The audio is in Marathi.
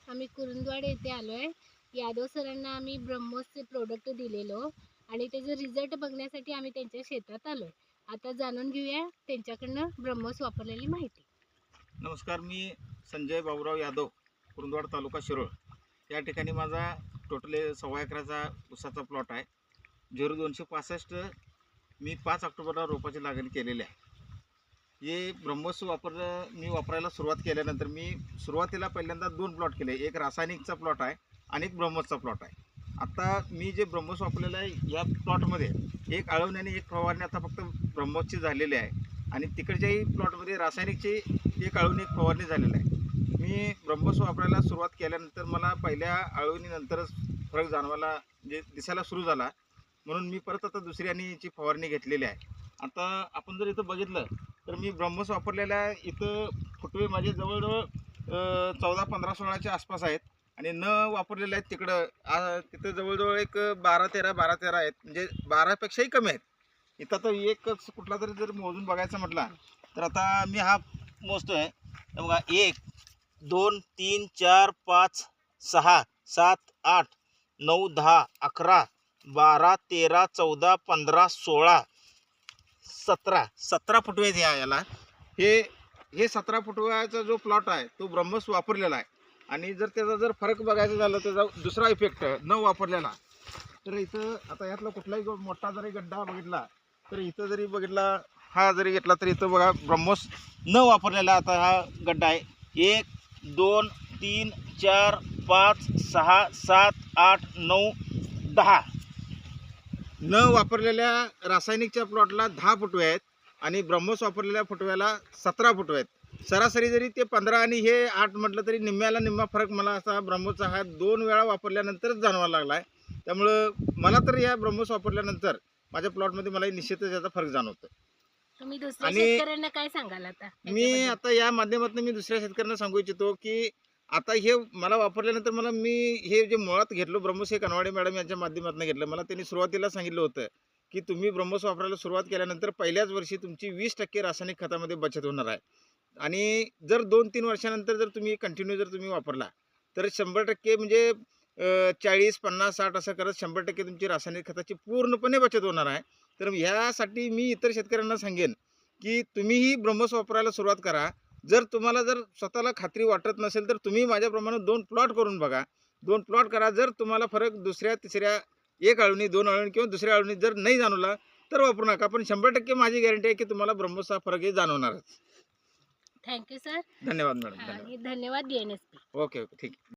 आम्ही कुरुंदवाड येथे आलो आहे. यादव सरांना आम्ही ब्रह्मोसचे प्रोडक्ट दिलेलो आणि त्याचे रिझल्ट बघण्यासाठी आम्ही त्यांच्या शेतात आलो आहे. आता जाणून घेऊया त्यांच्याकडनं ब्रह्मोस वापरलेली माहिती. नमस्कार, मी संजय बाबूराव यादव, कुरुंदवाड तालुका शिरोळ. या ठिकाणी माझा टोटल 1.25 एकराचा ऊसाचा प्लॉट आहे. 0265 मी 5 ऑक्टोबरला रोपाची लागण केलेली आहे. हे ब्रह्मोस मी वापरायला सुरुवात केल्यानंतर मी सुरुवातीला पहिल्यांदा 2 प्लॉट केले. एक रासायनिकचा प्लॉट आहे आणि एक ब्रह्मोसचा प्लॉट आहे. आता मी जे ब्रह्मोस वापरलेलं आहे या प्लॉटमध्ये एक आळवणी आणि एक फवारणी आता फक्त ब्रह्मोसची झालेली आहे आणि तिकडच्याही प्लॉटमध्ये रासायनिकची एक आळवणी एक फवारणी झालेली आहे. मी ब्रह्मोस वापरायला सुरुवात केल्यानंतर मला पहिल्या आळवणीनंतरच फरक जाणवायला म्हणजे दिसायला सुरू झाला, म्हणून मी परत आता दुसरी आणि याची फवारणी घेतलेली आहे. आता आपण जर इथं बघितलं तर मी ब्रह्मोस वापरलेल्या इथं फुटवे माझे जवळजवळ 14, 15, 16च्या आसपास आहेत आणि न वापरलेले आहेत तिथं जवळजवळ एक 12, 13 आहेत, म्हणजे 12पेक्षाही कमी आहेत. इथं तर एकच कुठला तरी जर मोजून बघायचं म्हटलं तर आता मी हा मोजतो आहे बघा, 1, 2, 3, 4, 5, 6, 7, 8, 9, 10, 11, 12, 13, 14, 15, 16, 17 फुटवे आहेत याला. हे 17 फुटव्याचा जो प्लॉट आहे तो ब्रह्मोस वापरलेला आहे. आणि जर त्याचा जर फरक बघायचा झाला त्याचा दुसरा इफेक्ट न वापरलेला तर इथं आता यातला कुठलाही मोठा जरी गड्डा बघितला तर इथं जरी बघितला, हा जरी घेतला तर इथं बघा ब्रह्मोस न वापरलेला आता हा गड्डा आहे. 1, 2, 3, 4, 5, 6, 7, 8, 9, 10 न वापरलेल्या रासायनिकच्या प्लॉटला 10 फुटवे आहेत आणि ब्रह्मोस वापरलेल्या फुटव्याला 17 फुटवे आहेत. सरासरी जरी ते 15 आणि हे 8 म्हटलं तरी निम्म्याला निम्मा फरक मला असा ब्रह्मोसचा हा 2 वेळा वापरल्यानंतरच जाणवायला लागला आहे. त्यामुळं मला तर या ब्रह्मोस वापरल्यानंतर माझ्या प्लॉटमध्ये मला निश्चितच याचा फरक जाणवतो. तुम्ही दुसऱ्या शेतकऱ्यांना काय सांगाल आता? मी आता या माध्यमातून मी दुसऱ्या शेतकऱ्यांना सांगू इच्छितो की आता हे मला वापरल्यानंतर मी हे जे मुळात घेतलं ब्रह्मोस हे कनवाडे मॅडम यांच्या माध्यमातून घेतलं. मला त्यांनी सुरुवातीला सांगितलं होतं की तुम्ही ब्रह्मोस वापरायला सुरुवात केल्यानंतर पहिल्याच वर्षी तुमची 20% रासायनिक खतामध्ये बचत होणार आहे आणि जर 2-3 वर्षानंतर जर तुम्ही कंटिन्यू जर तुम्ही वापरला तर 100% म्हणजे 40, 50, 60 असं करत 100% तुमची रासायनिक खताची पूर्णपणे बचत होणार आहे. तर ह्यासाठी मी इतर शेतकऱ्यांना सांगेन की तुम्हीही ब्रह्मोस वापरायला सुरुवात करा. जर तुम्हाला जर स्वतःला खात्री वाटत नसेल तर तुम्ही माझ्याप्रमाणे 2 प्लॉट करून बघा. 2 प्लॉट करा. जर तुम्हाला फरक दुसऱ्या, तिसऱ्या, 1 आळवणी, 2 आळवणी किंवा दुसऱ्या आळवणी जर नाही जाणवला तर वापरू नका. पण 100% माझी गॅरंटी आहे की तुम्हाला ब्रह्मोसचा फरकही जाणवणारच. Thank you sir. धन्यवाद मॅडम. धन्यवाद DNSP. ओके, ठीक आहे.